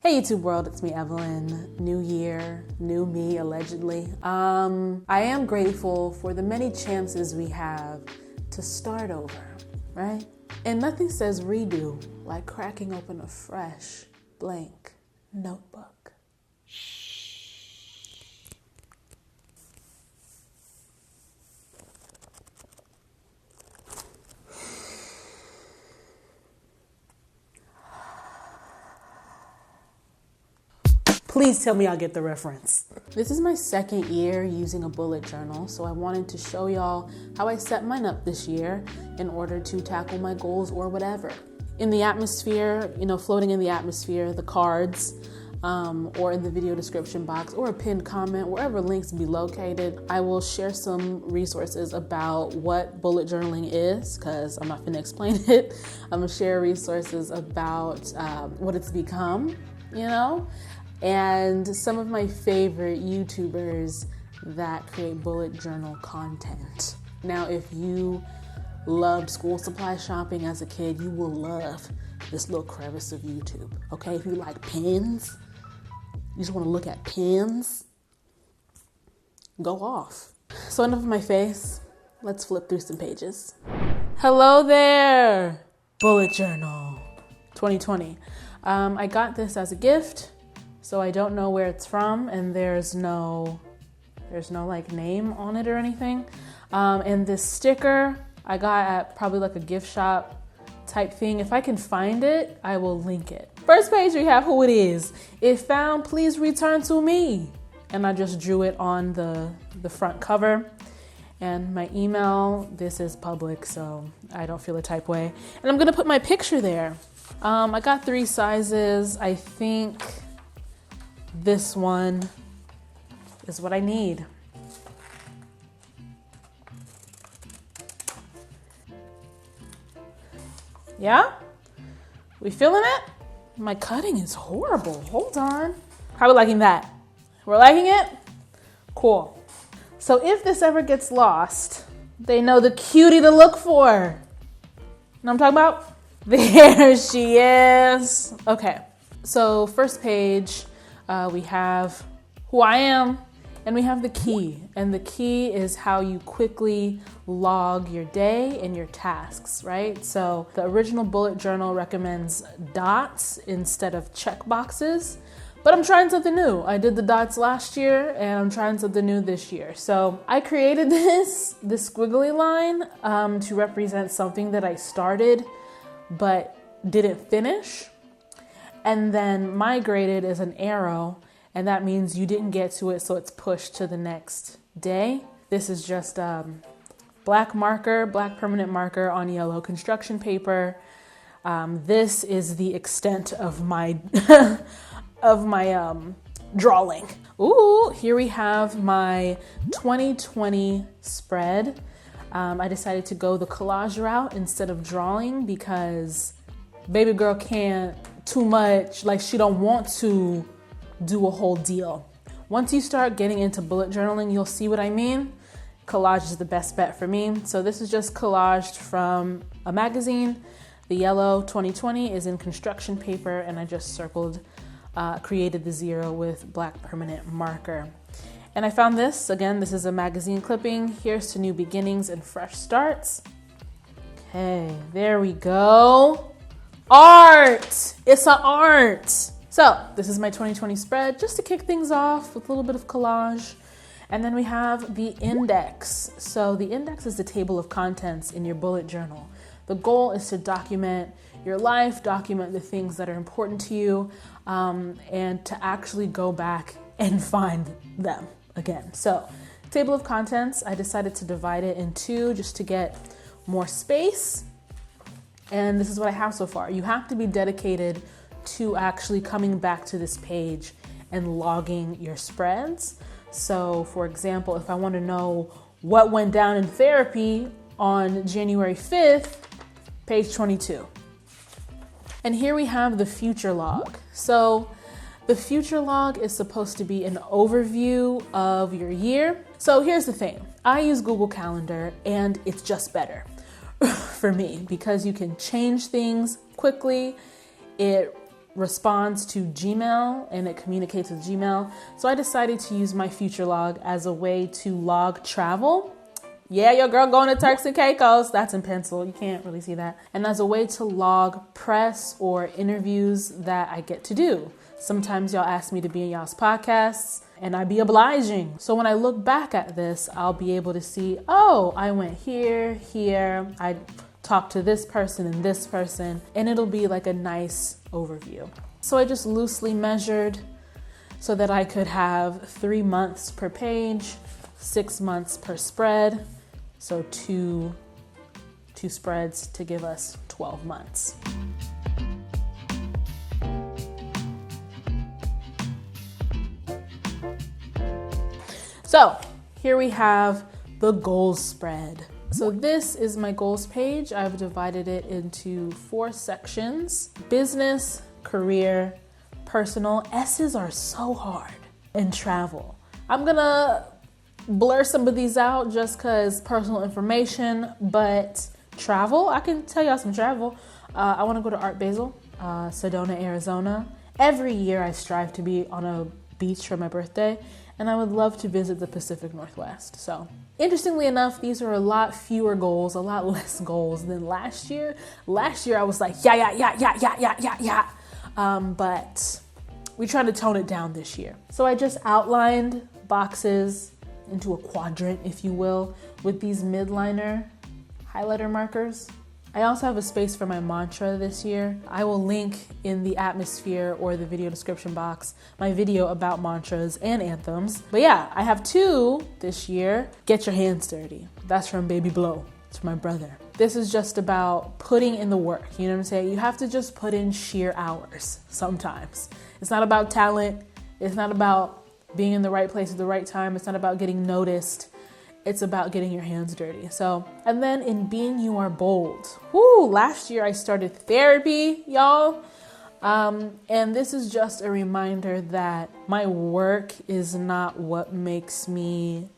Hey YouTube world, it's me Evelyn. New year, new me allegedly. I am grateful for the many chances we have to start over, right? And nothing says redo like cracking open a fresh, blank notebook. Please tell me I'll get the reference. This is my second year using a bullet journal, so I wanted to show y'all how I set mine up this year in order to tackle my goals or whatever. In the atmosphere, floating in the atmosphere, the cards, or in the video description box or a pinned comment, wherever links be located, I will share some resources about what bullet journaling is, because I'm not gonna explain it. I'm gonna share resources about what it's become, and some of my favorite YouTubers that create bullet journal content. Now, if you loved school supply shopping as a kid, you will love this little crevice of YouTube, okay? If you like pens, you just wanna look at pens, go off. So enough of my face, let's flip through some pages. Hello there, bullet journal 2020. I got this as a gift. So I don't know where it's from, and there's no like name on it or anything. And this sticker I got at probably like a gift shop type thing. If I can find it, I will link it. First page, we have who it is. If found, please return to me. And I just drew it on the front cover. And my email, this is public, so I don't feel a type way. And I'm gonna put my picture there. I got 3 sizes. I think this one is what I need. Yeah? We feeling it? My cutting is horrible. Hold on. How are we liking that? We're liking it? Cool. So if this ever gets lost, they know the cutie to look for. You know what I'm talking about? There she is. Okay. So first page, we have who I am, and we have the key. And the key is how you quickly log your day and your tasks, right? So the original bullet journal recommends dots instead of check boxes, but I'm trying something new. I did the dots last year, and I'm trying something new this year. So I created this squiggly line to represent something that I started but didn't finish, and then migrated is an arrow, and that means you didn't get to it, so it's pushed to the next day. This is just black permanent marker on yellow construction paper. This is the extent of my drawing. Ooh, here we have my 2020 spread. I decided to go the collage route instead of drawing because baby girl can't too much, like she don't want to do a whole deal. Once you start getting into bullet journaling, you'll see what I mean. Collage is the best bet for me. So this is just collaged from a magazine. The yellow 2020 is in construction paper, and I just circled, created the 0 with black permanent marker. And I found this, again, this is a magazine clipping. Here's to new beginnings and fresh starts. Okay, there we go. Art! It's an art! So this is my 2020 spread, just to kick things off with a little bit of collage. And then we have the index. So the index is the table of contents in your bullet journal. The goal is to document your life, document the things that are important to you, and to actually go back and find them again. So table of contents, I decided to divide it in 2 just to get more space. And this is what I have so far. You have to be dedicated to actually coming back to this page and logging your spreads. So for example, if I want to know what went down in therapy on January 5th, page 22. And here we have the future log. So the future log is supposed to be an overview of your year. So here's the thing. I use Google Calendar, and it's just better for me because you can change things quickly. It responds to Gmail and it communicates with Gmail. So I decided to use my future log as a way to log travel. Yeah, your girl going to Turks and Caicos. That's in pencil. You can't really see that. And as a way to log press or interviews that I get to do. Sometimes y'all ask me to be in y'all's podcasts and I be obliging. So when I look back at this, I'll be able to see, oh, I went here, I talked to this person and this person, and it'll be like a nice overview. So I just loosely measured so that I could have 3 months per page, 6 months per spread. So two spreads to give us 12 months. So here we have the goals spread. So this is my goals page. I've divided it into 4 sections: business, career, personal. S's are so hard, and travel. I'm gonna blur some of these out just cause personal information, but travel, I can tell y'all some travel. I wanna go to Art Basel, Sedona, Arizona. Every year I strive to be on a beach for my birthday, and I would love to visit the Pacific Northwest. So interestingly enough, these are a lot fewer goals, a lot less goals than last year. Last year I was like, yeah. But we tried to tone it down this year. So I just outlined boxes into a quadrant, if you will, with these midliner highlighter markers. I also have a space for my mantra this year. I will link in the atmosphere or the video description box my video about mantras and anthems. But yeah, I have 2 this year. Get your hands dirty. That's from Baby Blow. It's from my brother. This is just about putting in the work. You know what I'm saying? You have to just put in sheer hours sometimes. It's not about talent. It's not about being in the right place at the right time. It's not about getting noticed. It's about getting your hands dirty. So, and then in being you are bold. Woo, last year I started therapy, y'all. And this is just a reminder that my work is not what makes me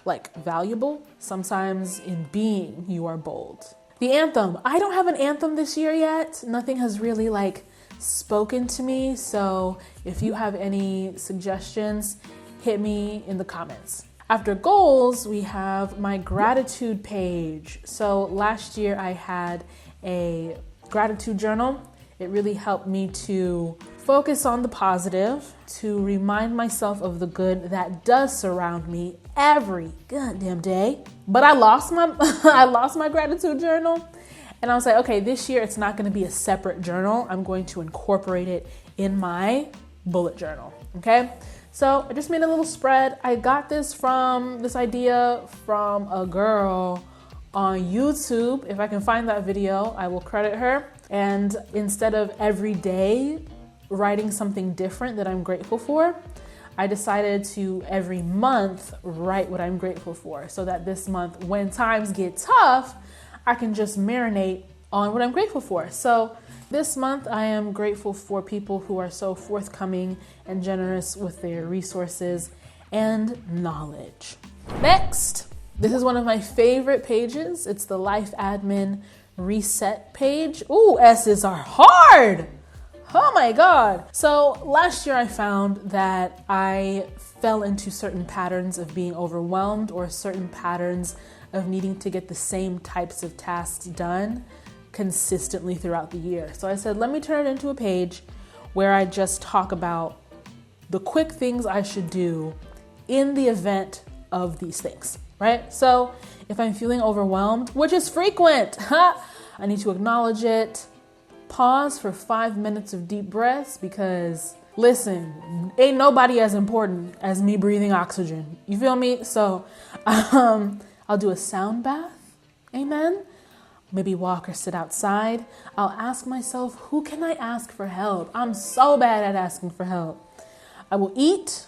like valuable. Sometimes in being you are bold. The anthem. I don't have an anthem this year yet. Nothing has really like spoken to me. So if you have any suggestions, hit me in the comments. After goals, we have my gratitude page. So last year I had a gratitude journal. It really helped me to focus on the positive, to remind myself of the good that does surround me every goddamn day. But I lost my gratitude journal. And I was like, okay, this year it's not going to be a separate journal. I'm going to incorporate it in my bullet journal. Okay. So I just made a little spread. I got this idea from a girl on YouTube. If I can find that video, I will credit her. And instead of every day writing something different that I'm grateful for, I decided to every month write what I'm grateful for, so that this month, when times get tough, I can just marinate on what I'm grateful for. So this month, I am grateful for people who are so forthcoming and generous with their resources and knowledge. Next, this is one of my favorite pages. It's the Life Admin Reset page. Ooh, S's are hard. Oh my God. So last year I found that I fell into certain patterns of being overwhelmed or certain patterns of needing to get the same types of tasks done consistently throughout the year. So I said, let me turn it into a page where I just talk about the quick things I should do in the event of these things, right? So if I'm feeling overwhelmed, which is frequent, I need to acknowledge it, pause for 5 minutes of deep breaths, because listen, ain't nobody as important as me breathing oxygen. You feel me? So I'll do a sound bath. Amen. Maybe walk or sit outside. I'll ask myself, who can I ask for help? I'm so bad at asking for help. I will eat,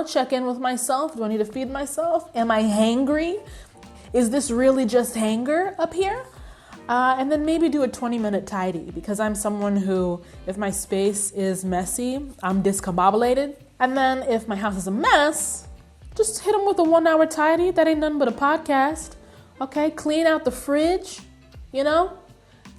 check in with myself. Do I need to feed myself? Am I hangry? Is this really just hanger up here? And then maybe do a 20-minute tidy, because I'm someone who, if my space is messy, I'm discombobulated. And then if my house is a mess, just hit them with a 1-hour tidy. That ain't nothing but a podcast. Okay, clean out the fridge,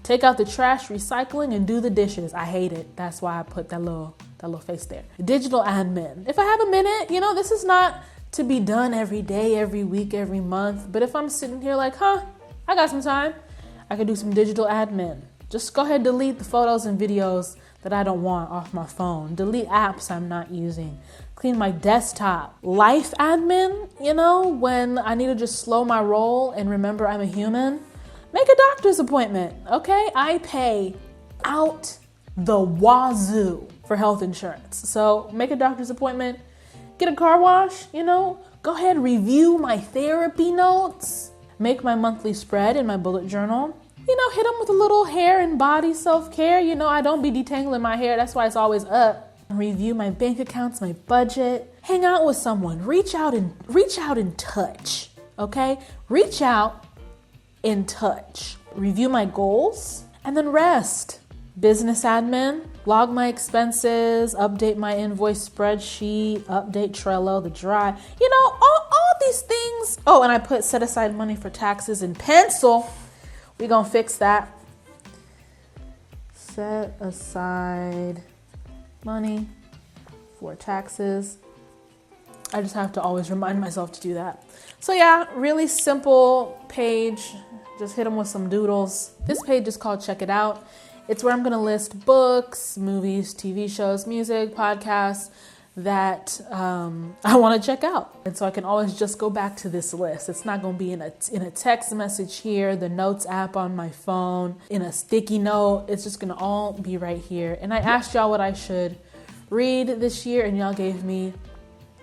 Take out the trash, recycling, and do the dishes. I hate it. That's why I put that little face there. Digital admin. If I have a minute, you know, this is not to be done every day, every week, every month. But if I'm sitting here like, I got some time, I could do some digital admin. Just go ahead, delete the photos and videos that I don't want off my phone. Delete apps I'm not using. Clean my desktop. Life admin, you know, when I need to just slow my roll and remember I'm a human. Make a doctor's appointment, okay? I pay out the wazoo for health insurance. So make a doctor's appointment, get a car wash, you know, go ahead, review my therapy notes, make my monthly spread in my bullet journal, you know, hit them with a little hair and body self-care. You know, I don't be detangling my hair. That's why it's always up. Review my bank accounts, my budget, hang out with someone, reach out and touch, okay? Reach out and touch. Review my goals and then rest. Business admin, log my expenses, update my invoice spreadsheet, update Trello, the Drive, you know, all these things. Oh, and I put set aside money for taxes in pencil. We're gonna fix that. Set aside money for taxes. I just have to always remind myself to do that. So yeah, really simple page. Just hit them with some doodles. This page is called Check It Out. It's where I'm gonna list books, movies, TV shows, music, podcasts that I wanna check out. And so I can always just go back to this list. It's not gonna be in a text message here, the notes app on my phone, in a sticky note. It's just gonna all be right here. And I asked y'all what I should read this year and y'all gave me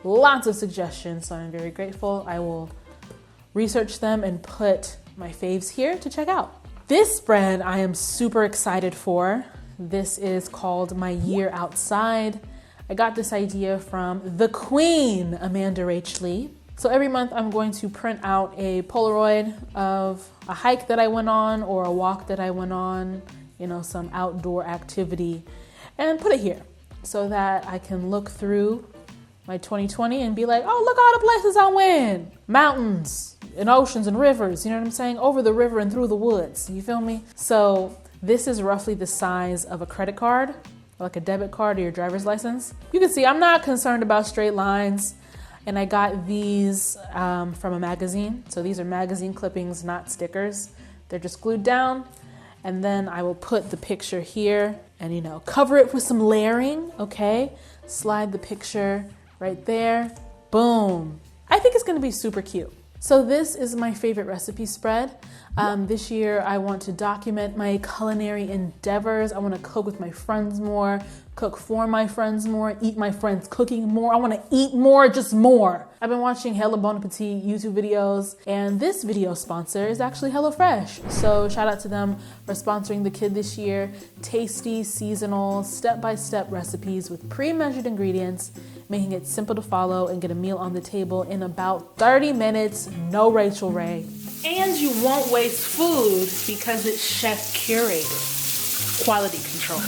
lots of suggestions. So I'm very grateful. I will research them and put my faves here to check out. This spread I am super excited for. This is called My Year Outside. I got this idea from the Queen, Amanda Rach Lee. So every month I'm going to print out a Polaroid of a hike that I went on or a walk that I went on, you know, some outdoor activity, and put it here so that I can look through my 2020 and be like, oh, look all the places I went. Mountains and oceans and rivers, you know what I'm saying? Over the river and through the woods, you feel me? So this is roughly the size of a credit card, like a debit card or your driver's license. You can see I'm not concerned about straight lines. And I got these from a magazine. So these are magazine clippings, not stickers. They're just glued down. And then I will put the picture here and, you know, cover it with some layering, okay? Slide the picture right there. Boom. I think it's gonna be super cute. So this is my favorite recipe spread. This year I want to document my culinary endeavors. I want to cook with my friends more, cook for my friends more, eat my friends cooking more. I want to eat more, just more. I've been watching hella Bon Appetit YouTube videos, and this video sponsor is actually HelloFresh. So shout out to them for sponsoring the kid this year. Tasty, seasonal, step-by-step recipes with pre-measured ingredients, making it simple to follow and get a meal on the table in about 30 minutes, no Rachel Ray. And you won't waste food because it's chef curated. Quality control.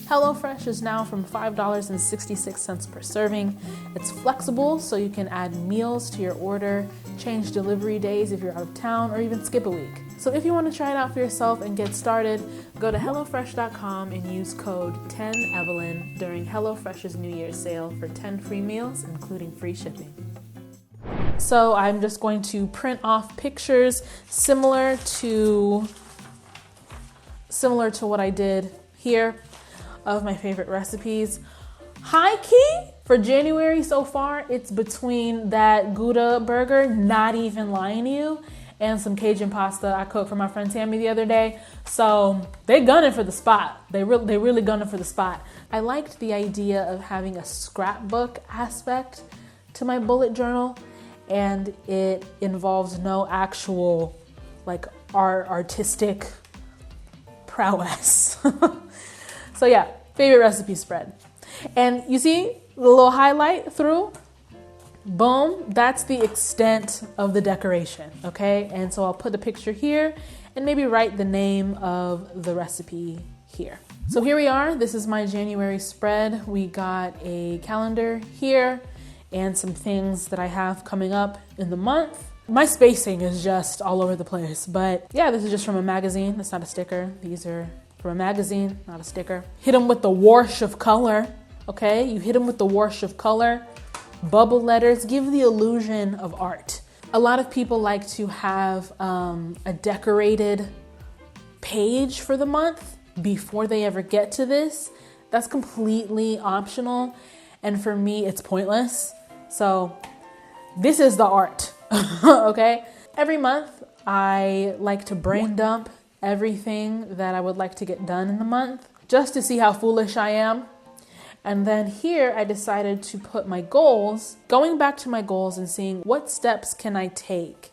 HelloFresh is now from $5.66 per serving. It's flexible, so you can add meals to your order, change delivery days if you're out of town, or even skip a week. So if you want to try it out for yourself and get started, go to HelloFresh.com and use code 10Evelyn during HelloFresh's New Year's sale for 10 free meals, including free shipping. So I'm just going to print off pictures similar to what I did here of my favorite recipes. High key for January so far, it's between that Gouda burger, not even lying to you, and some Cajun pasta I cooked for my friend Tammy the other day. So they gunning for the spot. They really gunning for the spot. I liked the idea of having a scrapbook aspect to my bullet journal, and it involves no actual like artistic prowess. So yeah, favorite recipe spread. And you see the little highlight through? Boom, that's the extent of the decoration, okay? And so I'll put the picture here and maybe write the name of the recipe here. So here we are, this is my January spread. We got a calendar here and some things that I have coming up in the month. My spacing is just all over the place. But yeah, this is just from a magazine. It's not a sticker. These are from a magazine, not a sticker. Hit them with the wash of color, okay? You hit them with the wash of color. Bubble letters, give the illusion of art. A lot of people like to have a decorated page for the month before they ever get to this. That's completely optional. And for me, it's pointless. So this is the art, okay? Every month, I like to brain dump everything that I would like to get done in the month just to see how foolish I am. And then here I decided to put my goals, going back to my goals and seeing what steps can I take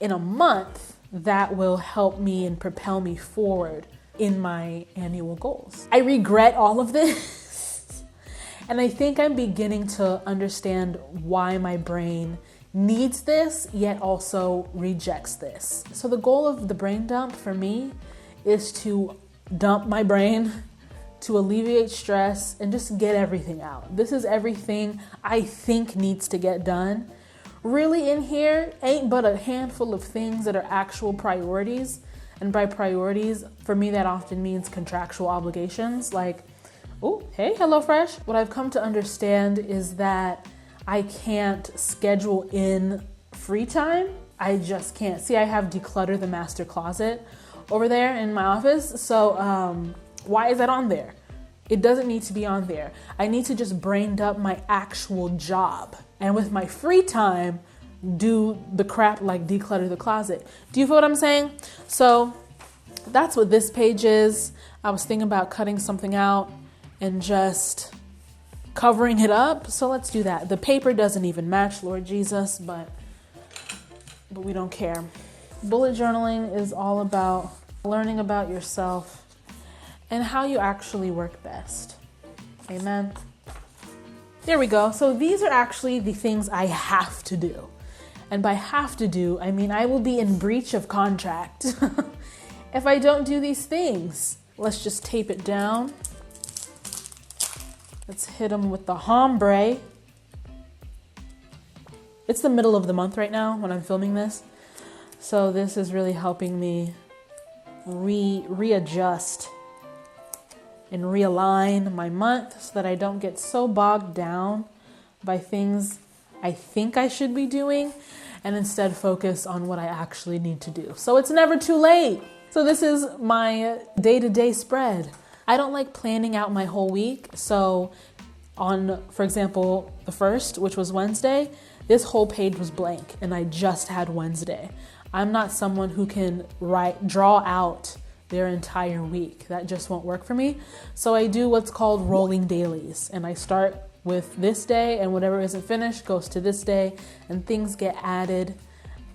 in a month that will help me and propel me forward in my annual goals. I regret all of this. And I think I'm beginning to understand why my brain needs this, yet also rejects this. So the goal of the brain dump for me is to dump my brain, to alleviate stress and just get everything out. This is everything I think needs to get done. Really in here ain't but a handful of things that are actual priorities. And by priorities, for me, that often means contractual obligations like, oh, hey, HelloFresh. What I've come to understand is that I can't schedule in free time. I just can't. See, I have Declutter the Master Closet over there in my office. So why is that on there? It doesn't need to be on there. I need to just brain dump my actual job. And with my free time, do the crap like declutter the closet. Do you feel what I'm saying? So that's what this page is. I was thinking about cutting something out and just covering it up. So let's do that. The paper doesn't even match, Lord Jesus, but we don't care. Bullet journaling is all about learning about yourself and how you actually work best. Amen. There we go. So these are actually the things I have to do. And by have to do, I mean I will be in breach of contract if I don't do these things. Let's just tape it down. Let's hit them with the hombre. It's the middle of the month right now when I'm filming this. So this is really helping me readjust and realign my month so that I don't get so bogged down by things I think I should be doing and instead focus on what I actually need to do. So it's never too late. So this is my day-to-day spread. I don't like planning out my whole week. So on, for example, the 1st, which was Wednesday, this whole page was blank and I just had Wednesday. I'm not someone who can draw out their entire week. That just won't work for me. So I do what's called rolling dailies, and I start with this day and whatever isn't finished goes to this day, and things get added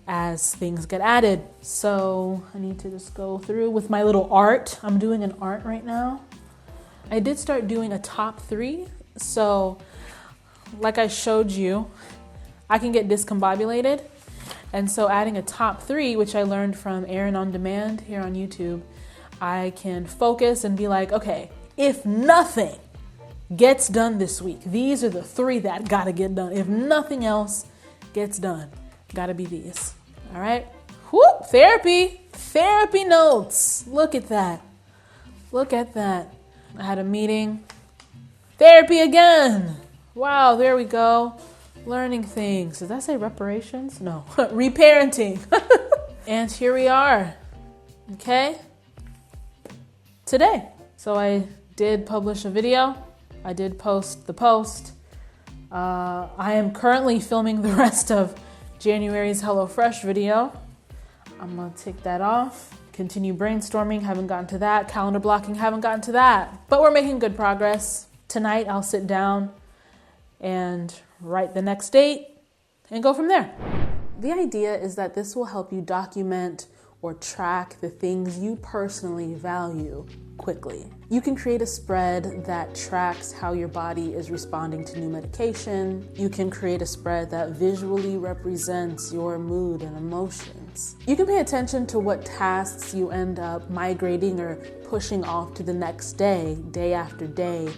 as things get added. So I need to just go through with my little art. I'm doing an art right now. I did start doing a top 3. So like I showed you, I can get discombobulated. And so adding a top 3, which I learned from Aaron on Demand here on YouTube, I can focus and be like, okay, if nothing gets done this week, these are the 3 that gotta get done. If nothing else gets done, gotta be these. All right? Whoop, therapy notes. Look at that. Look at that. I had a meeting. Therapy again. Wow, there we go. Learning things. Does that say reparations? No. Reparenting. And here we are. Okay? Today. So I did publish a video. I did post the post. I am currently filming the rest of January's HelloFresh video. I'm going to take that off. Continue brainstorming. Haven't gotten to that. Calendar blocking. Haven't gotten to that. But we're making good progress. Tonight I'll sit down and write the next date and go from there. The idea is that this will help you document or track the things you personally value quickly. You can create a spread that tracks how your body is responding to new medication. You can create a spread that visually represents your mood and emotions. You can pay attention to what tasks you end up migrating or pushing off to the next day, day after day,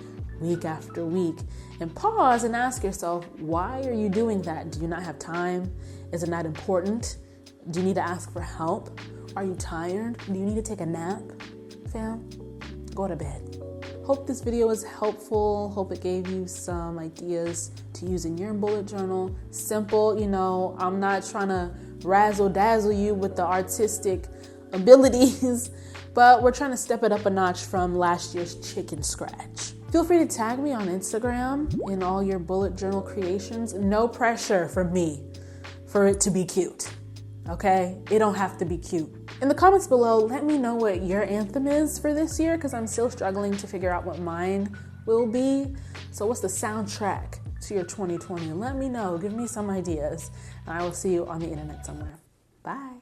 week after week. And pause and ask yourself, why are you doing that? Do you not have time? Is it not important? Do you need to ask for help? Are you tired? Do you need to take a nap? Fam, go to bed. Hope this video was helpful. Hope it gave you some ideas to use in your bullet journal. Simple, I'm not trying to razzle dazzle you with the artistic abilities, but we're trying to step it up a notch from last year's chicken scratch. Feel free to tag me on Instagram in all your bullet journal creations. No pressure from me for it to be cute, okay? It don't have to be cute. In the comments below, let me know what your anthem is for this year, because I'm still struggling to figure out what mine will be. So what's the soundtrack to your 2020? Let me know, give me some ideas, and I will see you on the internet somewhere. Bye.